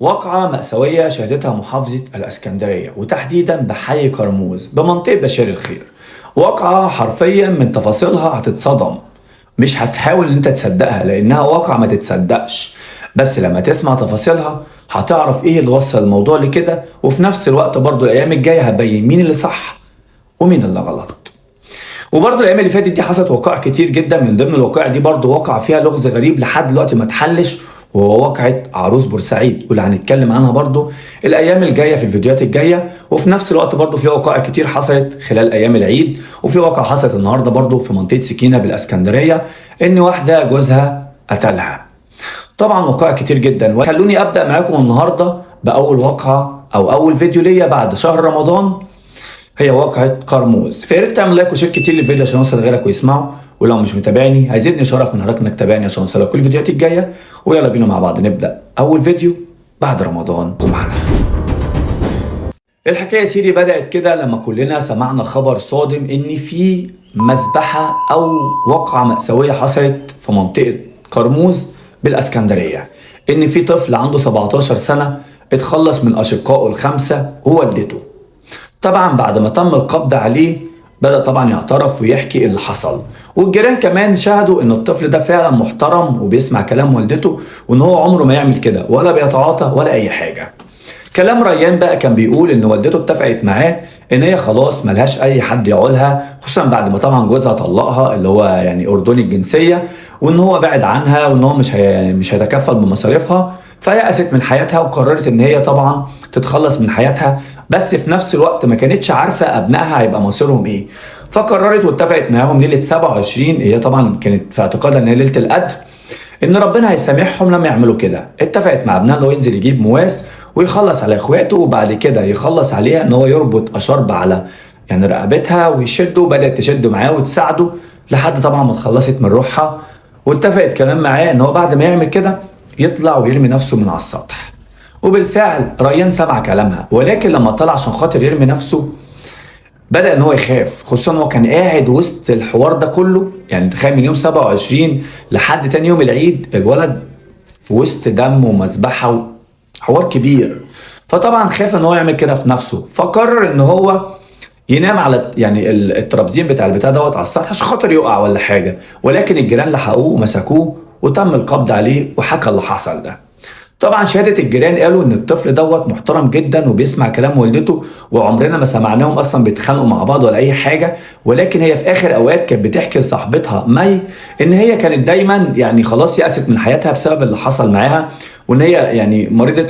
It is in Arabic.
واقعة مأساوية شهدتها محافظة الإسكندرية وتحديدا بحي كرموز بمنطقة بشير الخير. واقعة حرفيا من تفاصيلها هتتصدم، مش هتحاول ان انت تصدقها لانها واقعة ما تتصدقش، بس لما تسمع تفاصيلها هتعرف ايه اللي وصل الموضوع لكده، وفي نفس الوقت برضو الايام الجاية هتبين مين اللي صح ومين اللي غلط. وبرضه الايام اللي فاتت دي حصلت وقائع كتير جدا، من ضمن الوقائع دي برضه واقع فيها لغز غريب لحد دلوقتي ما اتحلش، وهو واقعة عروس بورسعيد، واللي هنتكلم عنها برضه الايام الجايه في الفيديوهات الجايه. وفي نفس الوقت برضه في وقائع كتير حصلت خلال ايام العيد، وفي واقعة حصلت النهارده برضه في منطقه سكينه بالاسكندريه ان واحده جوزها قتلها. طبعا وقائع كتير جدا، وخلوني ابدا معاكم النهارده باول واقعه او اول فيديو ليا بعد شهر رمضان، هي واقعة كرموز. فيا ريت تعمل لايك وشير كتير للفيديو عشان يوصل لغيرك ويسمعه، ولو مش متابعني هيزيدني شرف من حضرتك انك تتابعني عشان يوصلك كل الفيديوهات الجايه. ويلا بينا مع بعض نبدا اول فيديو بعد رمضان معنا. الحكايه يا سيدي بدات كده لما كلنا سمعنا خبر صادم ان في مذبحه او واقعه مأساويه حصلت في منطقه كرموز بالاسكندريه، ان في طفل عنده 17 سنه اتخلص من اشقائه الخمسه ووالدته. طبعا بعد ما تم القبض عليه بدأ طبعا يعترف ويحكي اللي حصل، والجيران كمان شهدوا ان الطفل ده فعلا محترم وبيسمع كلام والدته، وان هو عمره ما يعمل كده ولا بيتعاطى ولا اي حاجة. كلام ريان بقى كان بيقول ان والدته اتفقت معاه ان هي خلاص ملهاش اي حد يعولها، خصوصا بعد ما طبعا جوزها طلقها اللي هو يعني اردني الجنسيه، وان هو بعد عنها وان هو مش هيتكفل بمصاريفها. فيأست من حياتها وقررت ان هي طبعا تتخلص من حياتها، بس في نفس الوقت ما كانتش عارفه ابنائها هيبقى مصيرهم ايه. فقررت واتفقت معاهم ليله 27، هي طبعا كانت في اعتقادها ان هي ليله القدر، ان ربنا هيسامحهم لما يعملوا كده. اتفقت مع ابنها انه ينزل يجيب مواس ويخلص على اخواته، وبعد كده يخلص عليها ان هو يربط اشرب على يعني رقبتها ويشده، وبدات تشد معاه وتساعده لحد طبعا ما اتخلصت من روحها. واتفقت كمان معاه ان هو بعد ما يعمل كده يطلع ويرمي نفسه من على السطح. وبالفعل ريان سمع كلامها، ولكن لما طلع عشان خاطر يرمي نفسه بدأ ان هو يخاف، خصوصا هو كان قاعد وسط الحوار ده كله. يعني تخيل من يوم 27 لحد تاني يوم العيد الولد في وسط دم ومذبحه وحوار كبير. فطبعا خاف ان هو يعمل كده في نفسه، فقرر ان هو ينام على يعني الترابزين بتاع البتاع دوت على السطح عشان خاطر يقع ولا حاجه. ولكن الجيران لحقوه ومسكوه وتم القبض عليه وحكى اللي حصل ده. طبعا شهادة الجيران قالوا ان الطفل دوت محترم جدا وبيسمع كلام والدته، وعمرنا ما سمعناهم اصلا بيتخانقوا مع بعض ولا اي حاجة. ولكن هي في اخر اوقات كانت بتحكي لصاحبتها مي ان هي كانت دايما يعني خلاص يأست من حياتها بسبب اللي حصل معاها، وان هي يعني مريضة